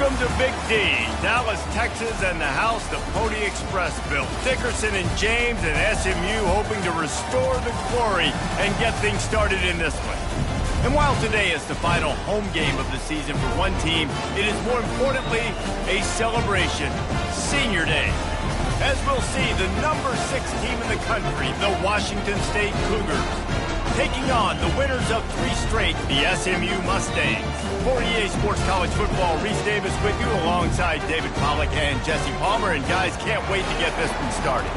Welcome to Big D, Dallas, Texas, and the house the Pony Express built. Dickerson and James and SMU hoping to restore the glory and get things started in this one. And while today is the final home game of the season for one team, it is more importantly a celebration, Senior Day. As we'll see, the number 6 team in the country, the Washington State Cougars, taking on the winners of 3 straight, the SMU Mustangs. For EA Sports College Football, Reese Davis with you alongside David Pollack and Jesse Palmer. And guys, can't wait to get this one started.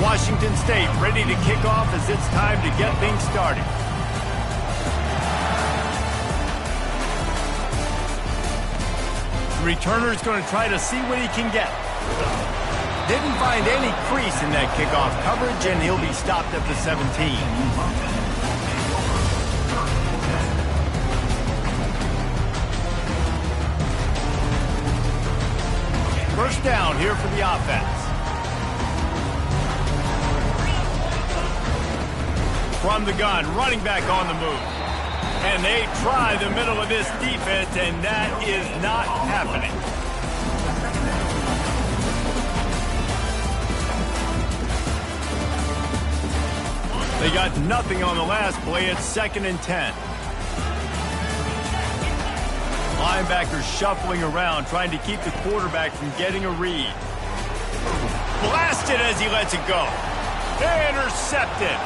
Washington State ready to kick off as it's time to get things started. The returner is going to try to see what he can get. Didn't find any crease in that kickoff coverage, and he'll be stopped at the 17. First down here for the offense. From the gun, running back on the move. And they try the middle of this defense, and that is not happening. They got nothing on the last play. It's 2nd and 10. Linebackers shuffling around, trying to keep the quarterback from getting a read. Blasted as he lets it go. Intercepted.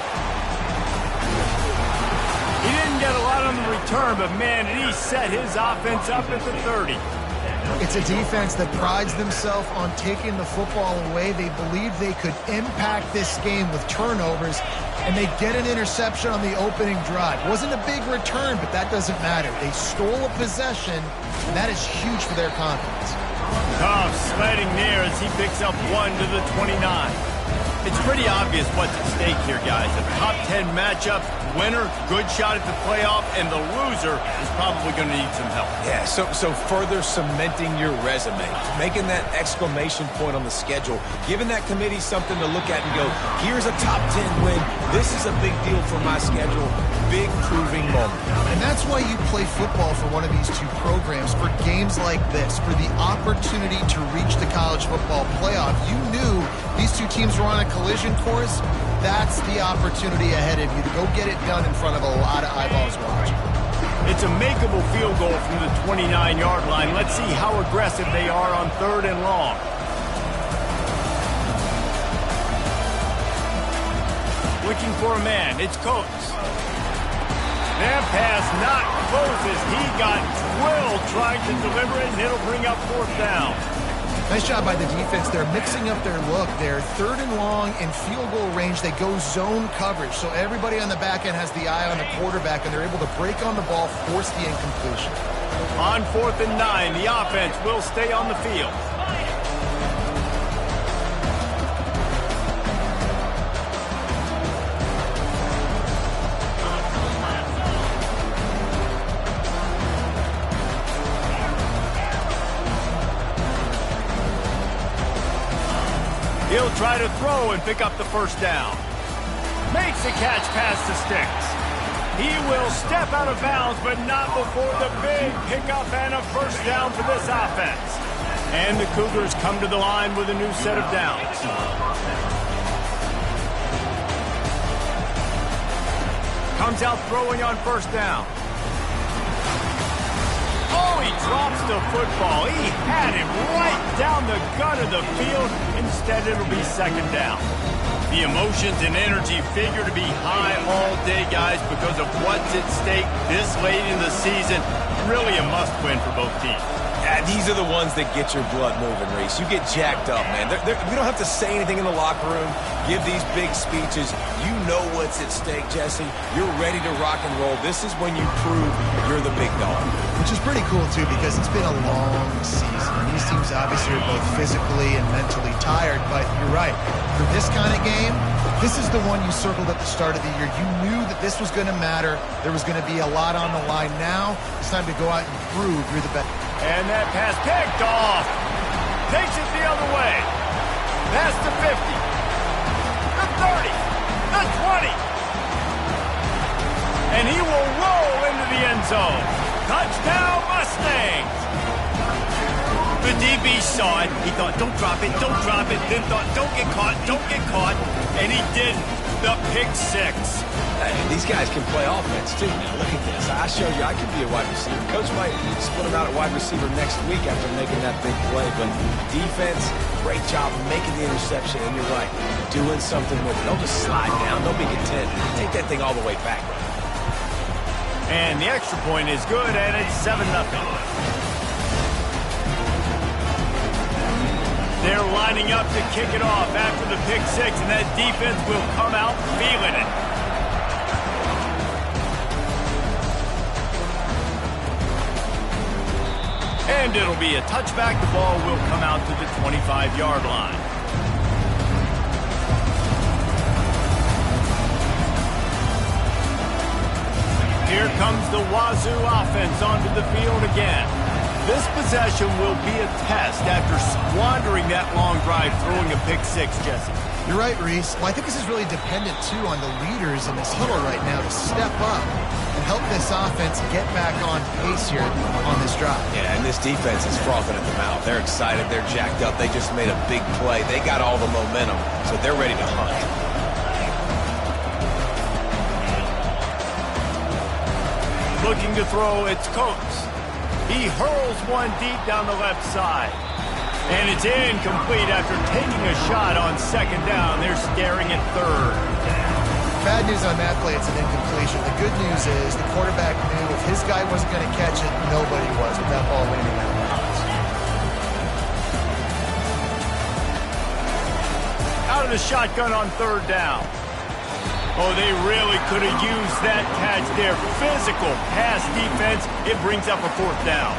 He didn't get a lot on the return, but man, did he set his offense up at the 30. It's a defense that prides themselves on taking the football away. They believe they could impact this game with turnovers, and they get an interception on the opening drive. Wasn't a big return, but that doesn't matter. They stole a possession, and that is huge for their confidence. Tough sledding there as he picks up 1 to the 29. It's pretty obvious what's at stake here, guys. A top 10 matchup, winner, good shot at the playoff, and the loser is probably going to need some help. Yeah, so further cementing your resume, making that exclamation point on the schedule, giving that committee something to look at and go, here's a top 10 win. This is a big deal for my schedule. Big proving moment. And that's why you play football for one of these 2 programs, for games like this, for the opportunity to reach the college football playoff. You knew these 2 teams were on a collision course. That's the opportunity ahead of you to go get it done in front of a lot of eyeballs watching. It's a makeable field goal from the 29-yard line. Let's see how aggressive they are on 3rd and long. Looking for a man. It's Coates. That pass not closes. He got drilled trying to deliver it, and it'll bring up 4th down. Nice job by the defense. They're mixing up their look. They're 3rd and long in field goal range. They go zone coverage, so everybody on the back end has the eye on the quarterback, and they're able to break on the ball, force the incompletion. On 4th and 9, the offense will stay on the field. He'll try to throw and pick up the 1st down. Makes the catch past the sticks. He will step out of bounds, but not before the big pickup and a 1st down for this offense. And the Cougars come to the line with a new set of downs. Comes out throwing on 1st down. Oh, he drops the football. He had him right down the gut of the field. Instead, it'll be 2nd down. The emotions and energy figure to be high all day, guys, because of what's at stake this late in the season. Really a must-win for both teams. Yeah, these are the ones that get your blood moving, Reese. You get jacked up, man. We don't have to say anything in the locker room, give these big speeches. You know what's at stake, Jesse. You're ready to rock and roll. This is when you prove you're the big dog. Which is pretty cool, too, because it's been a long season. These teams obviously are both physically and mentally tired, but you're right. For this kind of game, this is the one you circled at the start of the year. You knew that this was going to matter. There was going to be a lot on the line. Now it's time to go out and prove you're the best. And that pass picked off. Takes it the other way. Past the 50. The 30. The 20. And he will roll into the end zone. Touchdown, Mustangs. The DB saw it. He thought, don't drop it, don't drop it. Then thought, don't get caught, don't get caught. And he didn't. The pick six. Hey, these guys can play offense, too. Now, look at this. I showed you I could be a wide receiver. Coach might split him out at wide receiver next week after making that big play. But defense, great job making the interception. And you're right, doing something with it. Don't just slide down. Don't be content. Take that thing all the way back. And the extra point is good, and it's 7-0. They're lining up to kick it off after the pick six, and that defense will come out feeling it. And it'll be a touchback. The ball will come out to the 25-yard line. Here comes the Wazoo offense onto the field again. This possession will be a test after squandering that long drive throwing a pick six, Jesse. You're right, Reese. Well, I think this is really dependent, too, on the leaders in this huddle right now to step up and help this offense get back on pace here on this drive. Yeah, and this defense is frothing at the mouth. They're excited. They're jacked up. They just made a big play. They got all the momentum, so they're ready to hunt. Looking to throw, it's Coates. He hurls one deep down the left side. And it's incomplete after taking a shot on second down. They're staring at third. Bad news on that play, it's an incompletion. The good news is the quarterback knew if his guy wasn't going to catch it, nobody was with that ball landing out of bounds. Out of the shotgun on third down. Oh, they really could have used that catch there. Physical pass defense. It brings up a fourth down.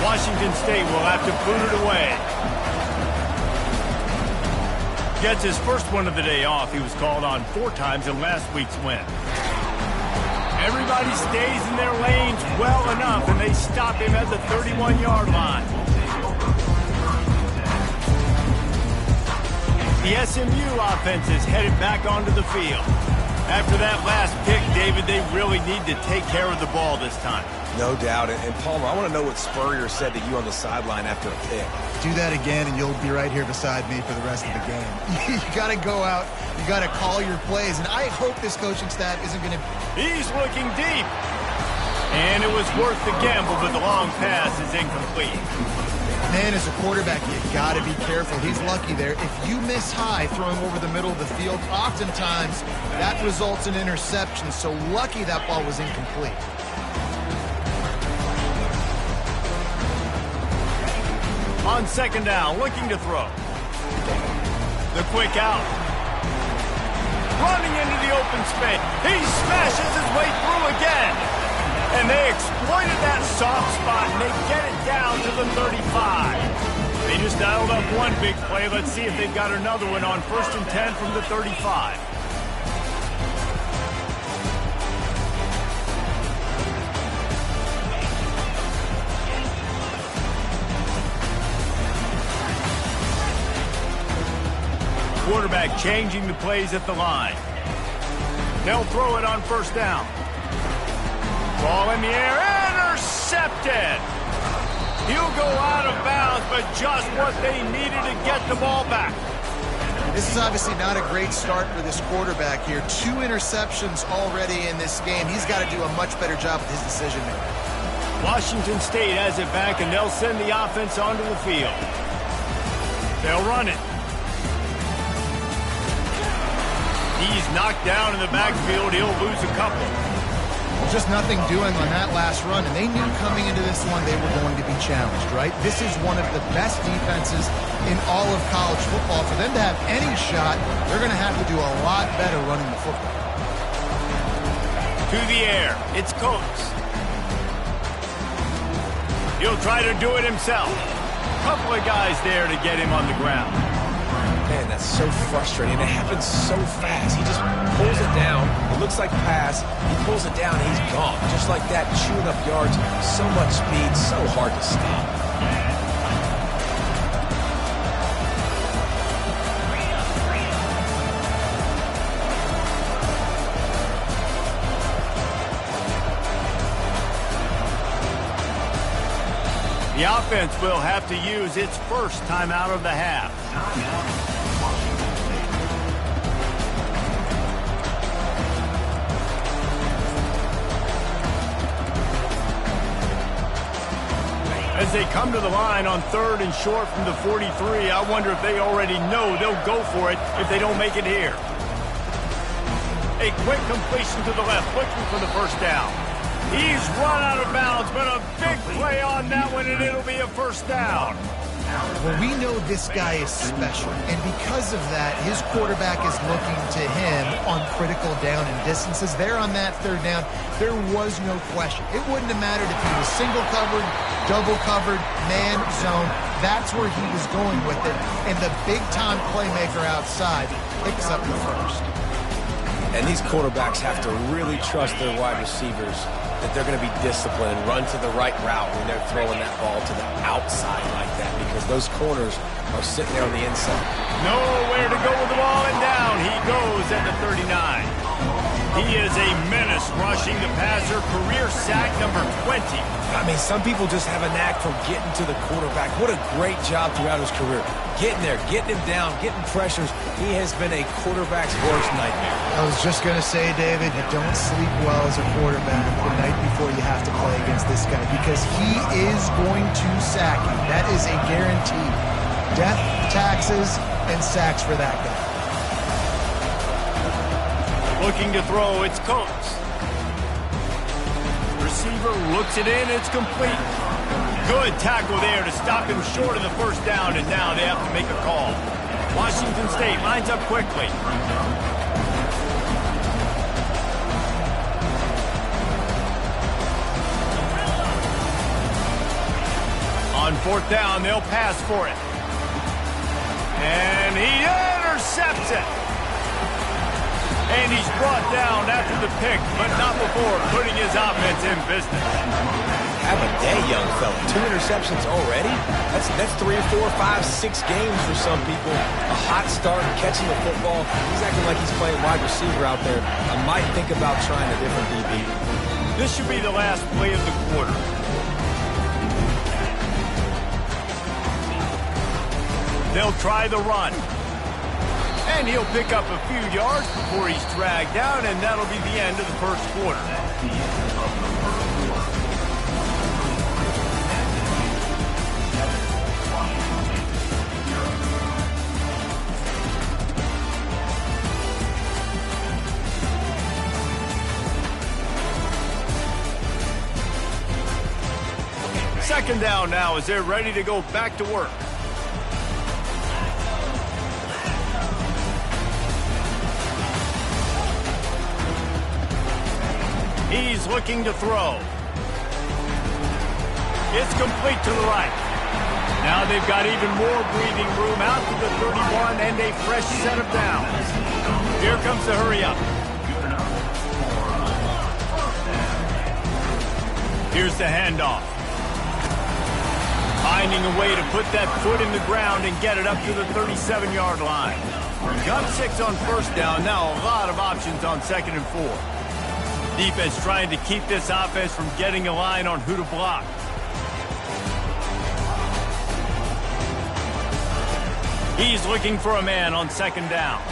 Washington State will have to boot it away. Gets his first one of the day off. He was called on 4 times in last week's win. Everybody stays in their lanes well enough, and they stop him at the 31-yard line. The SMU offense is headed back onto the field. After that last pick, David, they really need to take care of the ball this time. No doubt. And Palmer, I want to know what Spurrier said to you on the sideline after a pick. Do that again, and you'll be right here beside me for the rest of the game. You got to go out. You got to call your plays, and I hope this coaching staff isn't going to... He's looking deep. And it was worth the gamble, but the long pass is incomplete. Man, as a quarterback, you got to be careful. He's lucky there. If you miss high throwing over the middle of the field, oftentimes that results in interception. So lucky that ball was incomplete. On second down, looking to throw. The quick out. Running into the open space. He smashes his way through again. And they exploited that soft spot, and they get it down to the 35. They just dialed up one big play. Let's see if they've got another one on 1st and 10 from the 35. Quarterback changing the plays at the line. They'll throw it on 1st down. Ball in the air, intercepted. He'll go out of bounds, but just what they needed to get the ball back. This is obviously not a great start for this quarterback here. 2 interceptions already in this game. He's got to do a much better job with his decision-making. Washington State has it back, and they'll send the offense onto the field. They'll run it. He's knocked down in the backfield. He'll lose a couple. Just nothing doing on that last run, and they knew coming into this one they were going to be challenged, right? This is one of the best defenses in all of college football. For them to have any shot, they're going to have to do a lot better running the football. To the air, it's Coates. He'll try to do it himself. Couple of guys there to get him on the ground. Man, that's so frustrating. It happens so fast. He just pulls it down. It looks like pass. He pulls it down, he's gone. Just like that, chewing up yards. So much speed, so hard to stop. The offense will have to use its first timeout of the half. As they come to the line on 3rd and short from the 43, I wonder if they already know they'll go for it if they don't make it here. A quick completion to the left, looking for the first down. He's run out of bounds, but a big play on that one, and it'll be a first down. Well, we know this guy is special, and because of that, his quarterback is looking to him on critical down and distances. There on that 3rd down, there was no question. It wouldn't have mattered if he was single covered, double covered, man, zone. That's where he was going with it, and the big-time playmaker outside picks up the first. And these quarterbacks have to really trust their wide receivers that they're going to be disciplined and run to the right route when they're throwing that ball to the outside like that, because those corners are sitting there on the inside. Nowhere to go with the ball, and down he goes at the 39. He is a menace rushing the passer, career sack number 20. I mean, some people just have a knack for getting to the quarterback. What a great job throughout his career. Getting there, getting him down, getting pressures. He has been a quarterback's worst nightmare. I was just going to say, David, you don't sleep well as a quarterback the night before you have to play against this guy, because he is going to sack you. That is a guarantee. Death, taxes, and sacks for that guy. Looking to throw, it's Coates. Receiver looks it in, it's complete. Good tackle there to stop him short of the first down, and now they have to make a call. Washington State lines up quickly. On 4th down, they'll pass for it. And he intercepts it. And he's brought down after the pick, but not before putting his offense in business. Have a day, young fella. 2 interceptions already? That's 3, 4, 5, 6 games for some people. A hot start, catching the football. He's acting like he's playing wide receiver out there. I might think about trying a different DB. This should be the last play of the quarter. They'll try the run. And he'll pick up a few yards before he's dragged down, and that'll be the end of the first quarter. Second down now as they're ready to go back to work. He's looking to throw. It's complete to the right. Now they've got even more breathing room out to the 31 and a fresh set of downs. Here comes the hurry up. Here's the handoff. Finding a way to put that foot in the ground and get it up to the 37-yard line. Got 6 on first down. Now a lot of options on 2nd and 4. Defense trying to keep this offense from getting a line on who to block. He's looking for a man on 2nd down.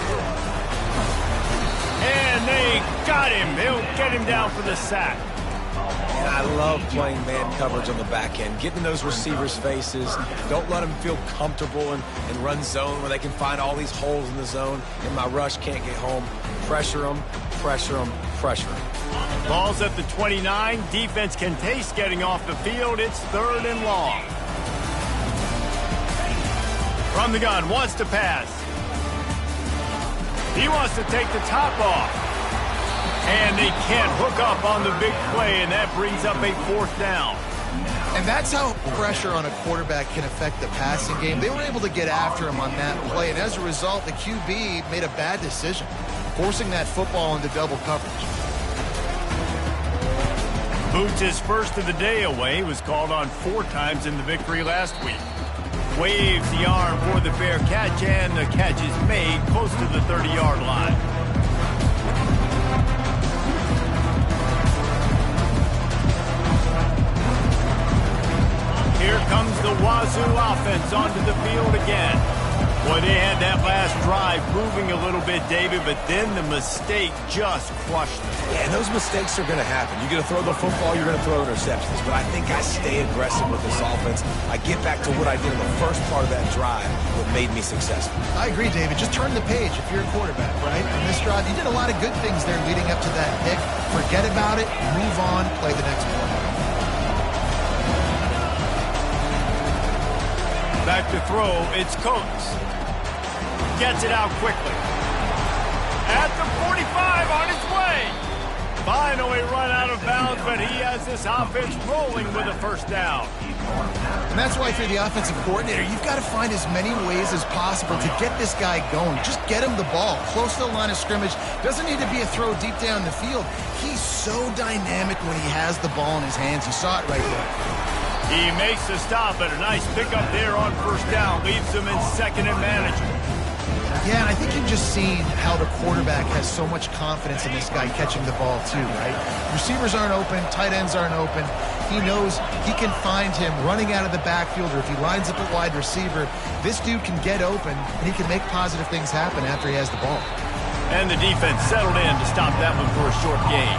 And they got him. They'll get him down for the sack. And I love playing man coverage on the back end, getting in those receivers' faces. Don't let them feel comfortable and run zone where they can find all these holes in the zone, and my rush can't get home. Pressure them, pressure them, pressure them. Ball's at the 29. Defense can taste getting off the field. It's 3rd and long. From the gun, wants to pass. He wants to take the top off. And they can't hook up on the big play, and that brings up a 4th down. And that's how pressure on a quarterback can affect the passing game. They were able to get after him on that play, and as a result, the QB made a bad decision, forcing that football into double coverage. Boots his first of the day away. He was called on 4 times in the victory last week. Waves the arm for the fair catch, and the catch is made close to the 30-yard line. Here comes Wazoo offense onto the field again. Boy, they had that last drive moving a little bit, David, but then the mistake just crushed them. Yeah, and those mistakes are going to happen. You're going to throw the football, you're going to throw interceptions. But I think I stay aggressive with this offense. I get back to what I did in the first part of that drive, what made me successful. I agree, David. Just turn the page if you're a quarterback, right? On this drive, you did a lot of good things there leading up to that pick. Forget about it, move on, play the next play. Back to throw, it's Coates. Gets it out quickly. At the 45 on his way. Finally run out of bounds, but he has this offense rolling with a first down. And that's why if you're the offensive coordinator, you've got to find as many ways as possible to get this guy going. Just get him the ball close to the line of scrimmage. Doesn't need to be a throw deep down the field. He's so dynamic when he has the ball in his hands. You saw it right there. He makes the stop, but a nice pickup there on first down. Leaves him in second and manageable. Yeah, and I think you've just seen how the quarterback has so much confidence in this guy catching the ball too, right? Receivers aren't open, tight ends aren't open. He knows he can find him running out of the backfield, or if he lines up at wide receiver, this dude can get open, and he can make positive things happen after he has the ball. And the defense settled in to stop that one for a short gain.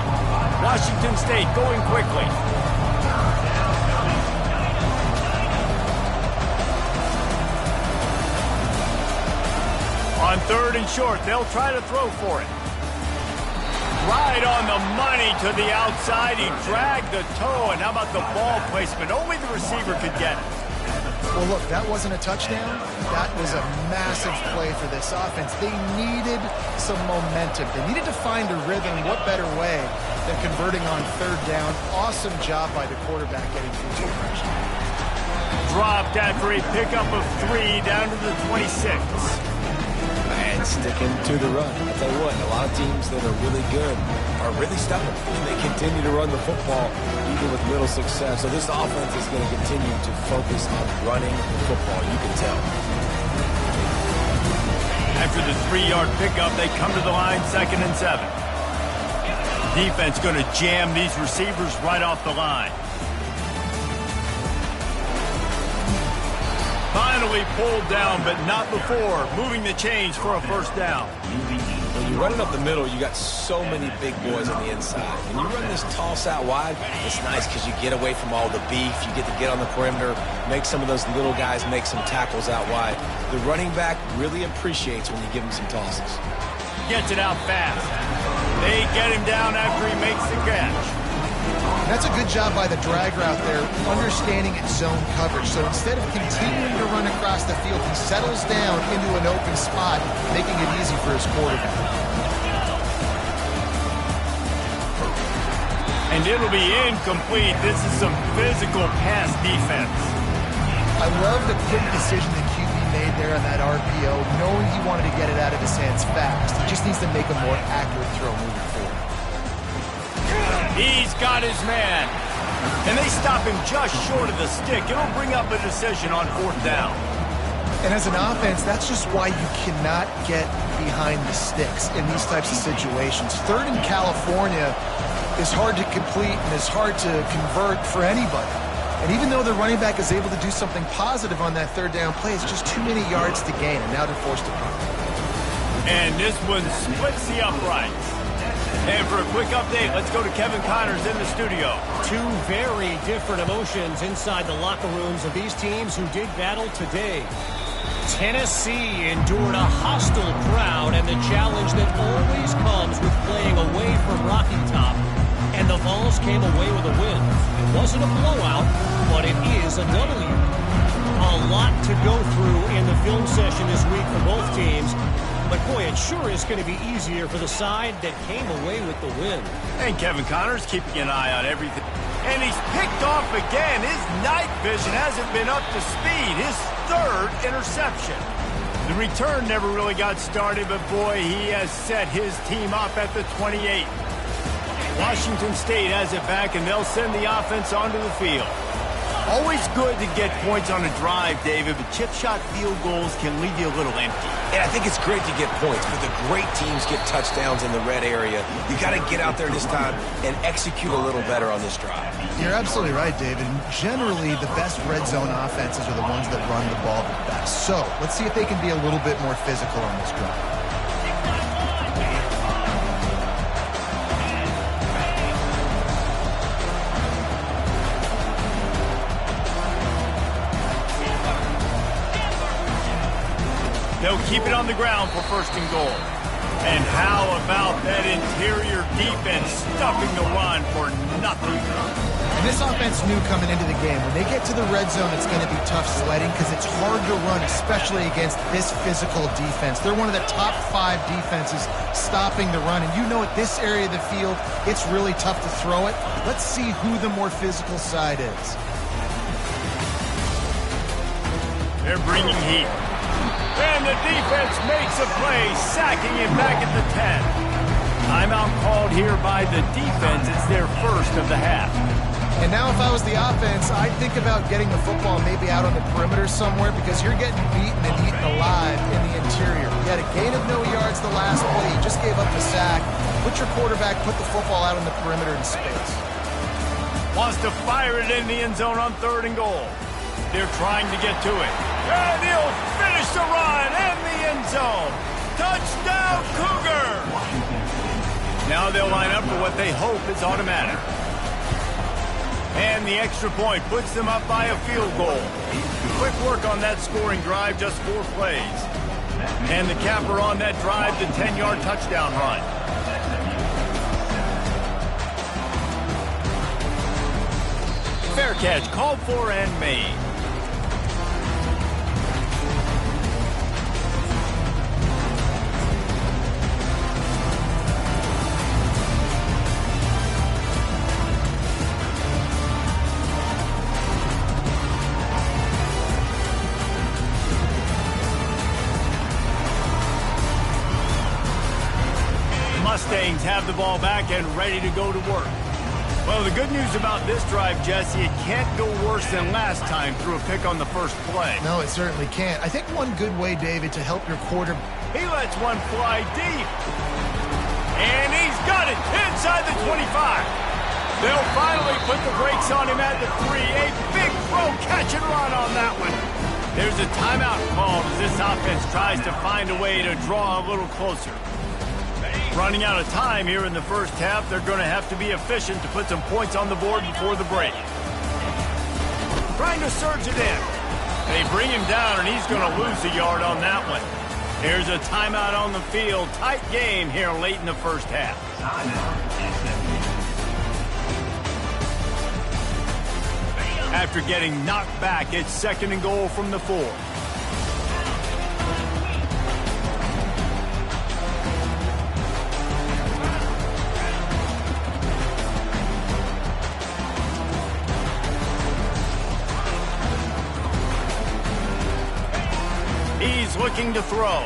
Washington State going quickly. On third and short, they'll try to throw for it. Right on the money to the outside. He dragged the toe, and how about the ball placement? Only the receiver could get it. Well, look, that wasn't a touchdown. That was a massive play for this offense. They needed some momentum. They needed to find a rhythm. What better way than converting on third down? Awesome job by the quarterback getting through two pressure. Dropped after a pickup of 3 down to the 26. And sticking to the run. I'll tell you what, a lot of teams that are really good are really stubborn, and they continue to run the football even with little success. So this offense is going to continue to focus on running the football. You can tell. After the 3-yard pickup, they come to the line, 2nd and 7. Defense going to jam these receivers right off the line. Finally pulled down, but not before. Moving the chains for a first down. When you run it up the middle, you got so many big boys on the inside. When you run this toss out wide, it's nice because you get away from all the beef. You get to get on the perimeter, make some of those little guys make some tackles out wide. The running back really appreciates when you give him some tosses. Gets it out fast. They get him down after he makes the catch. That's a good job by the drag route there, understanding its zone coverage. So instead of continuing to run across the field, he settles down into an open spot, making it easy for his quarterback. And it'll be incomplete. This is some physical pass defense. I love the quick decision that QB made there on that RPO, knowing he wanted to get it out of his hands fast. He just needs to make a more accurate throw moving forward. He's got his man. And they stop him just short of the stick. It'll bring up a decision on 4th down. And as an offense, that's just why you cannot get behind the sticks in these types of situations. 3rd in California is hard to complete and is hard to convert for anybody. And even though the running back is able to do something positive on that 3rd down play, it's just too many yards to gain, and now they're forced to punt. And this one splits the uprights. And for a quick update, let's go to Kevin Connors in the studio. Two very different emotions inside the locker rooms of these teams who did battle today. Tennessee endured a hostile crowd and the challenge that always comes with playing away from Rocky Top. And the Vols came away with a win. It wasn't a blowout, but it is a W. A lot to go through in the film session this week for both teams. But, boy, it sure is going to be easier for the side that came away with the win. And Kevin Connors keeping an eye on everything. And he's picked off again. His night vision hasn't been up to speed. His 3rd interception. The return never really got started, but, boy, he has set his team up at the 28. Washington State has it back, and they'll send the offense onto the field. Always good to get points on a drive, David, but chip shot field goals can leave you a little empty. And I think it's great to get points, but the great teams get touchdowns in the red area. You got to get out there this time and execute a little better on this drive. You're absolutely right, David. Generally, the best red zone offenses are the ones that run the ball the best. So let's see if they can be a little bit more physical on this drive. They'll keep it on the ground for first and goal. And how about that interior defense stuffing the run for nothing? And this offense knew coming into the game, when they get to the red zone, it's going to be tough sledding because it's hard to run, especially against this physical defense. They're one of the top 5 defenses stopping the run. And you know, at this area of the field, it's really tough to throw it. Let's see who the more physical side is. They're bringing heat. And the defense makes a play, sacking him back at the 10. Timeout called here by the defense. It's their first of the half. And now if I was the offense, I'd think about getting the football maybe out on the perimeter somewhere because you're getting beaten and eaten alive in the interior. You had a gain of no yards the last play. You just gave up the sack. Put your quarterback, put the football out on the perimeter in space. Wants to fire it in the end zone on third and goal. They're trying to get to it. And he'll finish the run in the end zone. Touchdown, Cougar! Now they'll line up for what they hope is automatic. And the extra point puts them up by a field goal. Quick work on that scoring drive, just 4 plays. And the capper on that drive, the 10-yard touchdown run. Fair catch, called for and made. Mustangs have the ball back and ready to go to work. Well, the good news about this drive, Jesse, it can't go worse than last time through a pick on the first play. No, it certainly can't. I think one good way, David, to help your quarterback. He lets one fly deep. And he's got it inside the 25. They'll finally put the brakes on him at the 3. A big throw, catch and run on that one. There's a timeout called as this offense tries to find a way to draw a little closer. Running out of time here in the first half, they're going to have to be efficient to put some points on the board before the break. Trying to surge it in. They bring him down, and he's going to lose a yard on that one. Here's a timeout on the field. Tight game here late in the first half. After getting knocked back, it's second and goal from the 4. He's looking to throw.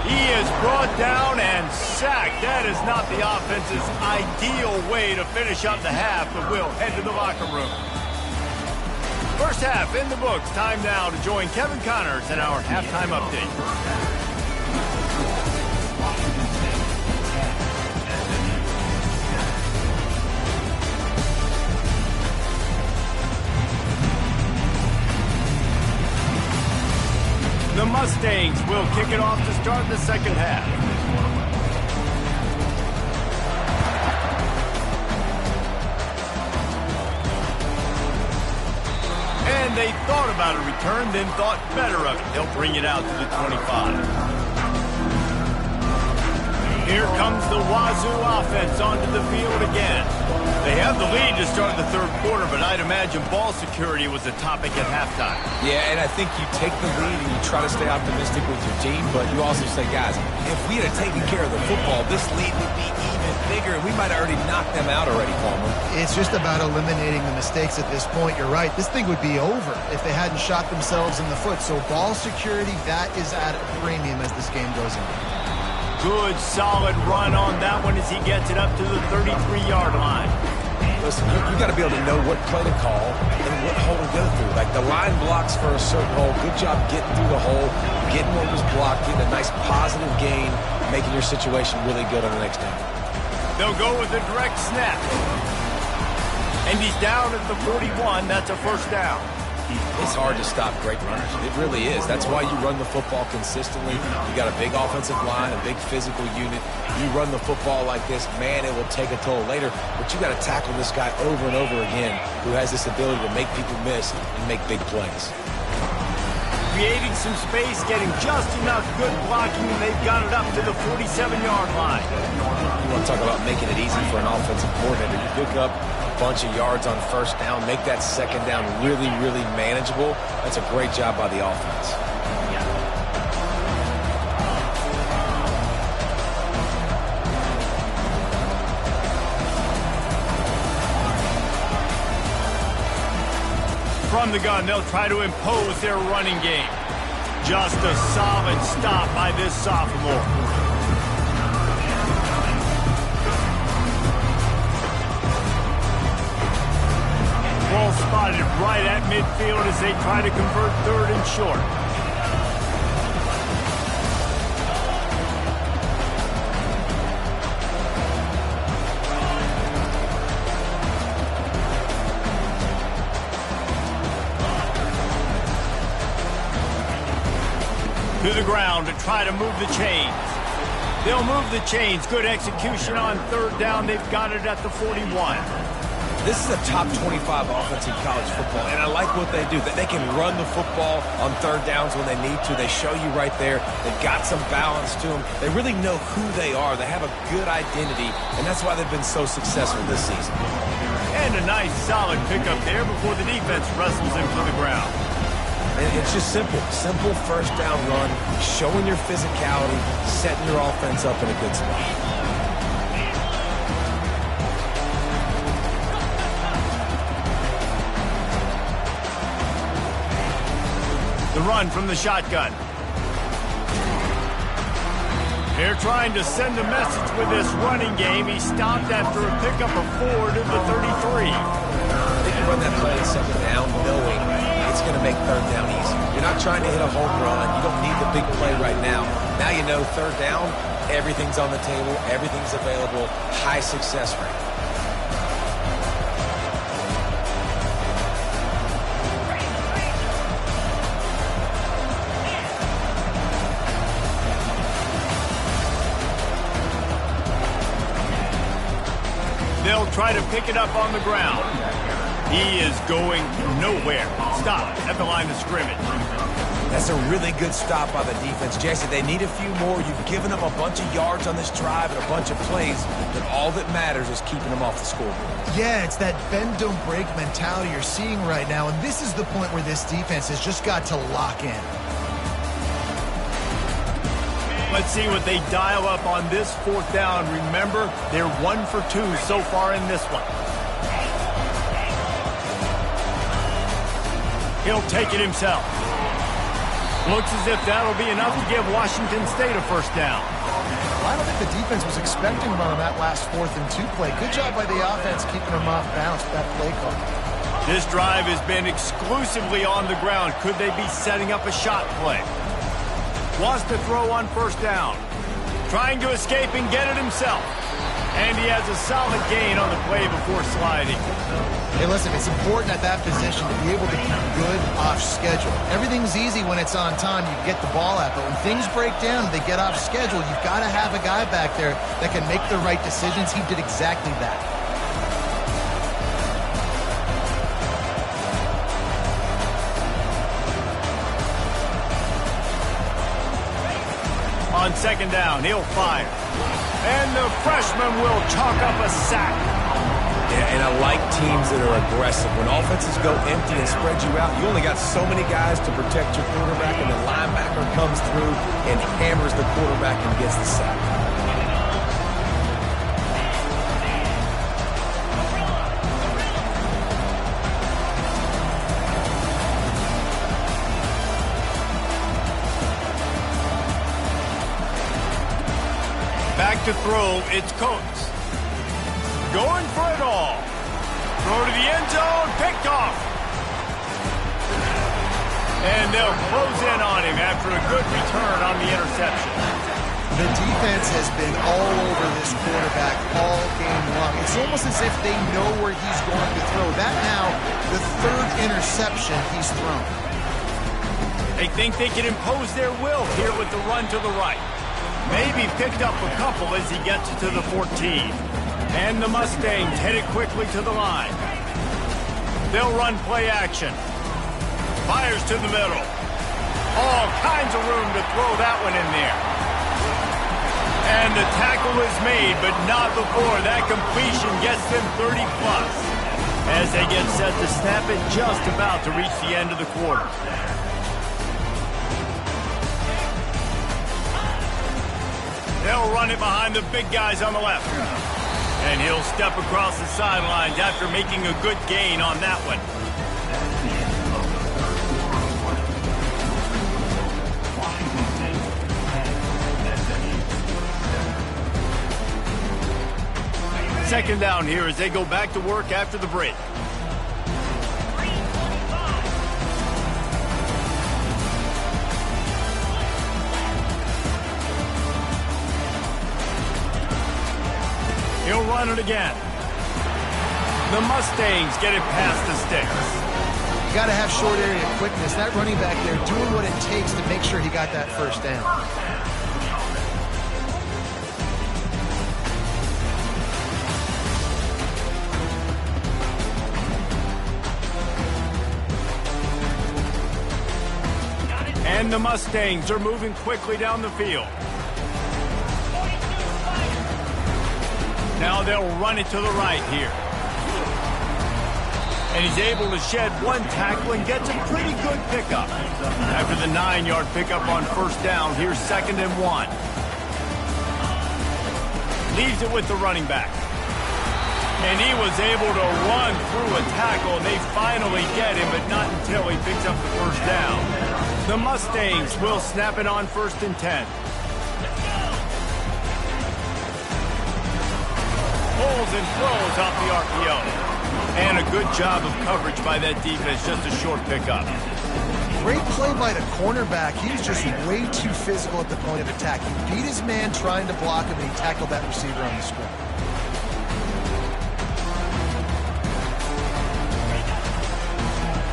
He is brought down and sacked. That is not the offense's ideal way to finish up the half, but we'll head to the locker room. First half in the books. Time now to join Kevin Connors in our halftime update. The Mustangs will kick it off to start the second half. And they thought about a return, then thought better of it. They'll bring it out to the 25. Here comes the Wazoo offense onto the field again. They have the lead to start the third quarter, but I'd imagine ball security was a topic at halftime. Yeah, and I think you take the lead and you try to stay optimistic with your team, but you also say, guys, if we had taken care of the football, this lead would be even bigger, and we might have already knocked them out already, Palmer. It's just about eliminating the mistakes at this point. You're right. This thing would be over if they hadn't shot themselves in the foot. So ball security, that is at a premium as this game goes on. Good, solid run on that one as he gets it up to the 33-yard line. Listen, you got to be able to know what play to call and what hole to go through. Like the line blocks for a certain hole. Good job getting through the hole, getting what was blocked, getting a nice positive gain, making your situation really good on the next down. They'll go with a direct snap. And he's down at the 41. That's a first down. It's hard to stop great runners. It really is. That's why you run the football consistently. You got a big offensive line, a big physical unit. You run the football like this, man, it will take a toll later. But you got to tackle this guy over and over again who has this ability to make people miss and make big plays. Creating some space, getting just enough good blocking, and they've got it up to the 47-yard line. You want to talk about making it easy for an offensive coordinator. You pick up a bunch of yards on first down, make that second down really, really manageable. That's a great job by the offense. From the gun, they'll try to impose their running game. Just a solid stop by this sophomore. Ball spotted right at midfield as they try to convert third and short. To the ground to try to move the chains. They'll move the chains. Good execution on third down. They've got it at the 41. This is a top 25 offense in college football, and I like what they do. That they can run the football on third downs when they need to. They show you right there. They've got some balance to them. They really know who they are. They have a good identity, and that's why they've been so successful this season. And a nice solid pickup there before the defense wrestles him to the ground. And it's just simple. Simple first down run, showing your physicality, setting your offense up in a good spot. The run from the shotgun. They're trying to send a message with this running game. He stopped after a pickup of 4 to the 33. They can run that play second down knowing it's going to make third down easy. You're not trying to hit a home run. You don't need the big play right now. Now you know third down, everything's on the table, everything's available, high success rate. They'll try to pick it up on the ground. He is going nowhere. Stop at the line of scrimmage. That's a really good stop by the defense. Jesse, they need a few more. You've given them a bunch of yards on this drive and a bunch of plays, but all that matters is keeping them off the scoreboard. Yeah, it's that bend, don't break mentality you're seeing right now, and this is the point where this defense has just got to lock in. Let's see what they dial up on this fourth down. Remember, they're 1 for 2 so far in this one. He'll take it himself. Looks as if that'll be enough to give Washington State a first down. I don't think the defense was expecting one on that last 4th and 2 play. Good job by the offense keeping them off balance with that play call. This drive has been exclusively on the ground. Could they be setting up a shot play? Wants to throw on first down. Trying to escape and get it himself. And he has a solid gain on the play before sliding. Hey, listen, it's important at that position to be able to keep good off schedule. Everything's easy when it's on time. You get the ball out. But when things break down, they get off schedule. You've got to have a guy back there that can make the right decisions. He did exactly that. On second down, he'll fire. And the freshman will chalk up a sack. Yeah, and I like teams that are aggressive. When offenses go empty and spread you out, you only got so many guys to protect your quarterback, and the linebacker comes through and hammers the quarterback and gets the sack. Back to throw, it's Coates. Going for it all. Throw to the end zone, picked off. And they'll close in on him after a good return on the interception. The defense has been all over this quarterback all game long. It's almost as if they know where he's going to throw. That now, the third interception he's thrown. They think they can impose their will here with the run to the right. Maybe picked up a couple as he gets to the 14. And the Mustangs headed quickly to the line. They'll run play action. Fires to the middle. All kinds of room to throw that one in there. And the tackle is made, but not before that completion gets them 30-plus. As they get set to snap it, just about to reach the end of the quarter. They'll run it behind the big guys on the left. And he'll step across the sidelines after making a good gain on that one. Second down here as they go back to work after the break. He'll run it again. The Mustangs get it past the sticks. You got to have short area quickness. That running back there doing what it takes to make sure he got that first down. And the Mustangs are moving quickly down the field. Now they'll run it to the right here. And he's able to shed one tackle and gets a pretty good pickup. After the 9-yard pickup on first down, here's 2nd and 1. Leaves it with the running back. And he was able to run through a tackle, and they finally get him, but not until he picks up the first down. The Mustangs will snap it on 1st and 10. Pulls and throws off the RPO. And a good job of coverage by that defense, just a short pickup. Great play by the cornerback. He was just way too physical at the point of attack. He beat his man trying to block him, and he tackled that receiver on the screen.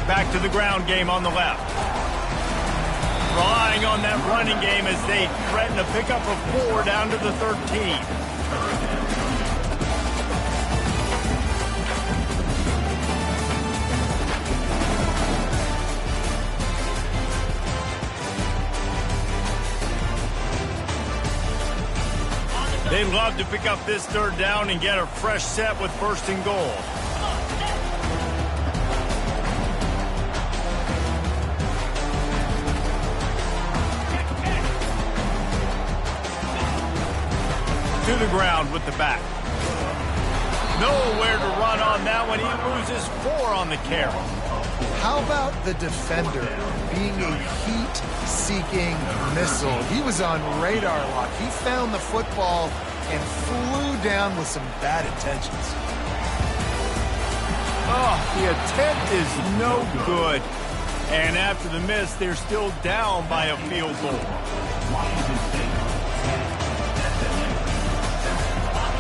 Back to the ground game on the left. Relying on that running game as they threaten to pick up a 4 down to the 13. They'd love to pick up this 3rd down and get a fresh set with 1st and goal. To the ground with the back. Nowhere to run on that one. He loses 4 on the carry. How about the defender being a heat-seeking missile? He was on radar lock. He found the football and flew down with some bad intentions. Oh, the attempt is no good. And after the miss, they're still down by a field goal.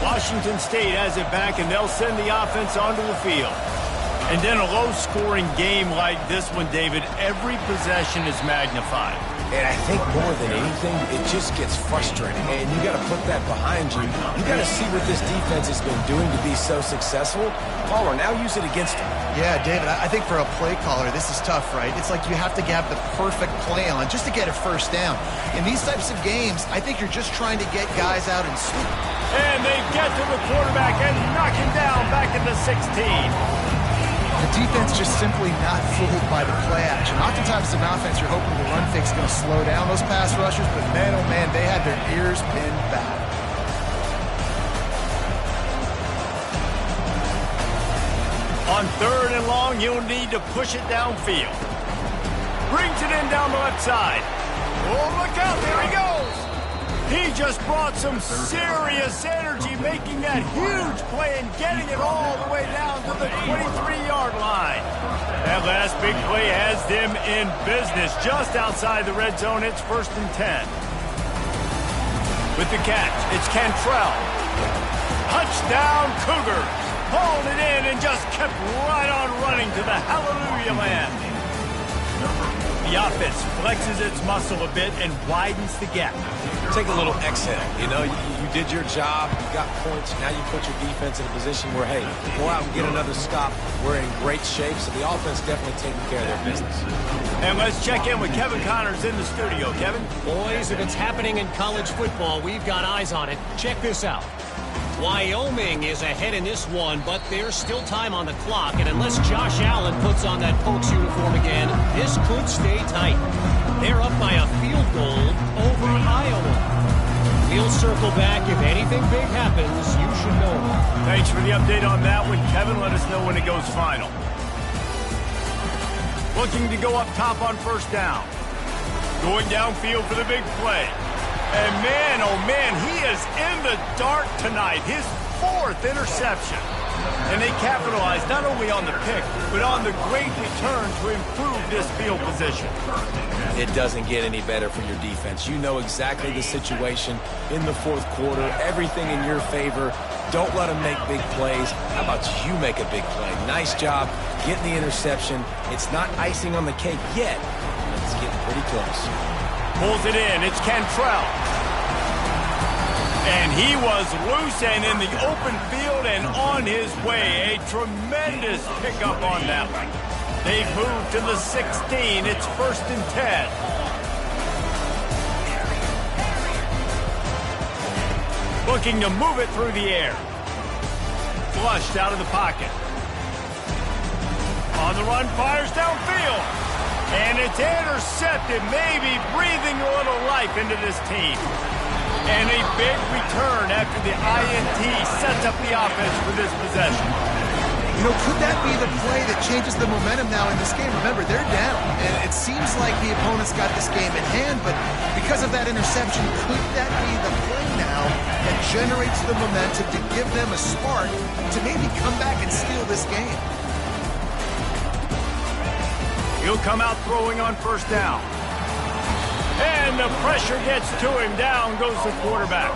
Washington State has it back, and they'll send the offense onto the field. And in a low-scoring game like this one, David, every possession is magnified. And I think more than anything, it just gets frustrating. And you got to put that behind you. You got to see what this defense has been doing to be so successful. Caller, now use it against them. Yeah, David, I think for a play caller, this is tough, right? It's like you have to have the perfect play on just to get a first down. In these types of games, I think you're just trying to get guys out and sweep. And they get to the quarterback and knock him down back in the 16. The defense just simply not fooled by the play action. Oftentimes, as an offense, you're hoping the run fake is going to slow down those pass rushers, but man, oh man, they had their ears pinned back. On 3rd and long, you'll need to push it downfield. Brings it in down the left side. Oh, look out, there he goes. He just brought some serious energy, making that huge play and getting it all the way down to the 23-yard line. That last big play has them in business just outside the red zone. It's 1st and 10. With the catch, it's Cantrell. Touchdown, Cougars. Hauled it in and just kept right on running to the hallelujah land. The offense flexes its muscle a bit and widens the gap. Take a little exhale. You know, you did your job. You got points. Now you put your defense in a position where, hey, go out and get another stop. We're in great shape, so the offense definitely taking care of their business. And let's check in with Kevin Connors in the studio. Kevin? Boys, if it's happening in college football, we've got eyes on it. Check this out. Wyoming is ahead in this one, but there's still time on the clock, and unless Josh Allen puts on that Pokes uniform again, this could stay tight. They're up by a field goal over Iowa. We'll circle back. If anything big happens, you should know. Thanks for the update on that one, Kevin. Let us know when it goes final. Looking to go up top on 1st down. Going downfield for the big play. And man, oh man, he is in the dark tonight. His 4th interception. And they capitalized not only on the pick, but on the great return to improve this field position. It doesn't get any better for your defense. You know exactly the situation in the 4th quarter. Everything in your favor. Don't let them make big plays. How about you make a big play? Nice job getting the interception. It's not icing on the cake yet. It's getting pretty close. Pulls it in. It's Cantrell. And he was loose and in the open field and on his way. A tremendous pickup on that one. They've moved to the 16. It's 1st and 10. Looking to move it through the air. Flushed out of the pocket. On the run, fires downfield. And it's intercepted, maybe breathing a little life into this team. And a big return after the INT sets up the offense for this possession. You know, could that be the play that changes the momentum now in this game? Remember, they're down, and it seems like the opponent's got this game in hand, but because of that interception, could that be the play now that generates the momentum to give them a spark to maybe come back and steal this game? He'll come out throwing on 1st down. And the pressure gets to him. Down goes the quarterback.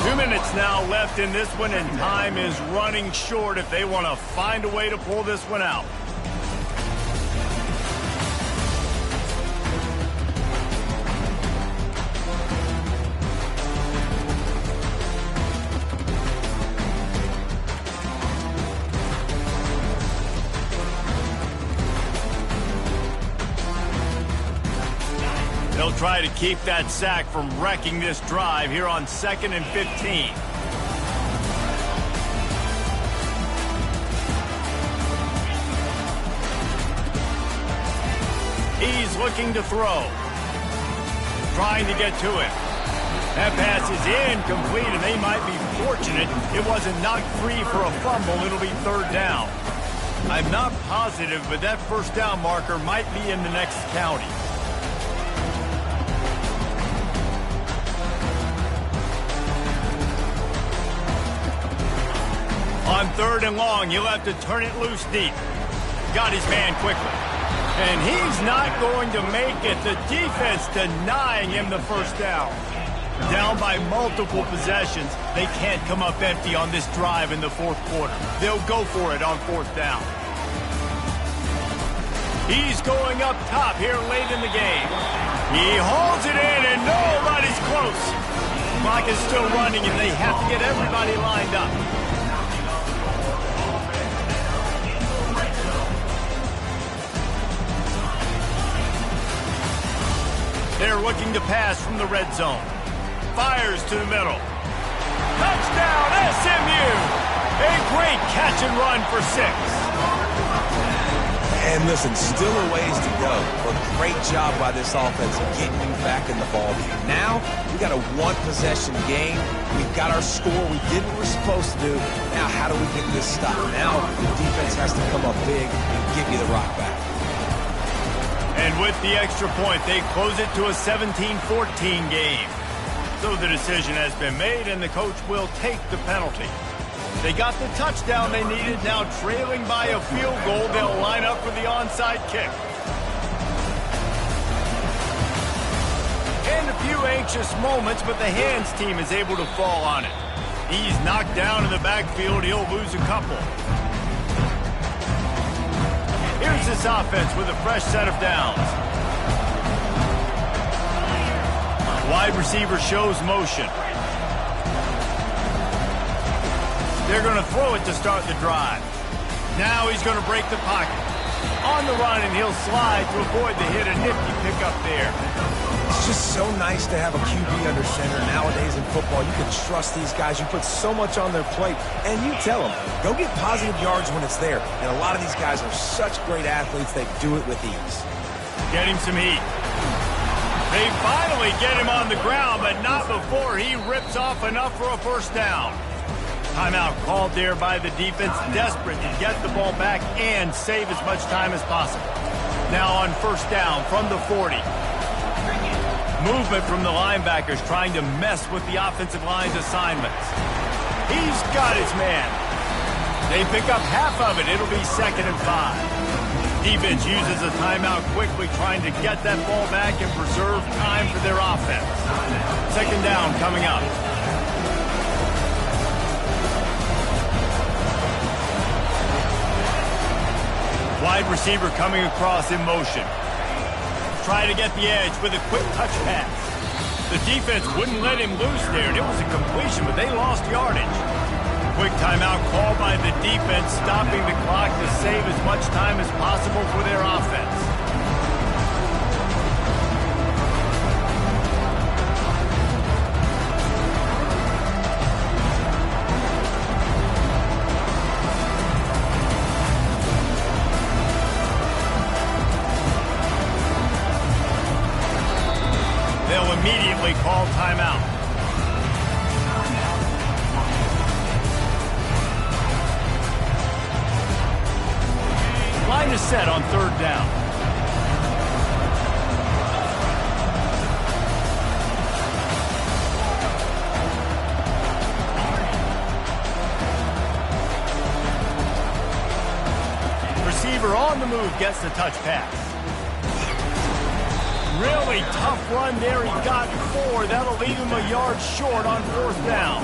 2 minutes now left in this one, and time is running short if they want to find a way to pull this one out. They'll try to keep that sack from wrecking this drive here on 2nd and 15. He's looking to throw. Trying to get to it. That pass is incomplete, and they might be fortunate it wasn't knocked free for a fumble. It'll be 3rd down. I'm not positive, but that 1st down marker might be in the next county. On 3rd and long, he'll have to turn it loose deep. Got his man quickly. And he's not going to make it. The defense denying him the 1st down. Down by multiple possessions. They can't come up empty on this drive in the 4th quarter. They'll go for it on 4th down. He's going up top here late in the game. He hauls it in, and nobody's close. Clock is still running, and they have to get everybody lined up. They're looking to pass from the red zone. Fires to the middle. Touchdown, SMU! A great catch and run for 6. And listen, still a ways to go, but great job by this offense of getting you back in the ballgame. Now, we got a 1-possession game. We've got our score. We did what we're supposed to do. Now, how do we get this stop? Now, the defense has to come up big and give you the rock back. And with the extra point, they close it to a 17-14 game. So the decision has been made, and the coach will take the penalty. They got the touchdown they needed. Now trailing by a field goal, they'll line up for the onside kick. And a few anxious moments, but the hands team is able to fall on it. He's knocked down in the backfield. He'll lose a couple. Here's this offense with a fresh set of downs. Wide receiver shows motion. They're going to throw it to start the drive. Now he's going to break the pocket. On the run, and he'll slide to avoid the hit. A nifty pickup there. It's just so nice to have a QB under center. Nowadays in football, you can trust these guys. You put so much on their plate, and you tell them, go get positive yards when it's there. And a lot of these guys are such great athletes, they do it with ease. Get him some heat. They finally get him on the ground, but not before he rips off enough for a first down. Timeout called there by the defense, desperate to get the ball back and save as much time as possible. Now on first down from the 40. Movement from the linebackers trying to mess with the offensive line's assignments. He's got his man. They pick up half of it. It'll be 2nd and 5. Defense uses a timeout quickly, trying to get that ball back and preserve time for their offense. 2nd down coming up. Wide receiver coming across in motion. Try to get the edge with a quick touch pass. The defense wouldn't let him loose there, and it was a completion, but they lost yardage. Quick timeout called by the defense, stopping the clock to save as much time as possible for their offense. They'll immediately call timeout. Line is set on 3rd down. Receiver on the move gets the touch pass. Really tough run there. He got 4. That'll leave him a yard short on 4th down.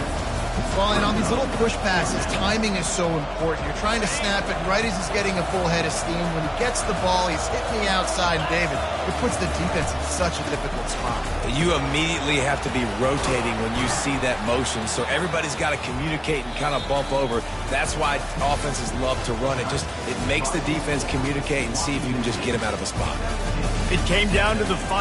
Well, and on these little push passes, timing is so important. You're trying to snap it right as he's getting a full head of steam. When he gets the ball, he's hitting the outside, and David, it puts the defense in such a difficult spot. You immediately have to be rotating when you see that motion, so everybody's got to communicate and kind of bump over. That's why offenses love to run it. It makes the defense communicate and see if you can just get him out of a spot. It came down to the final.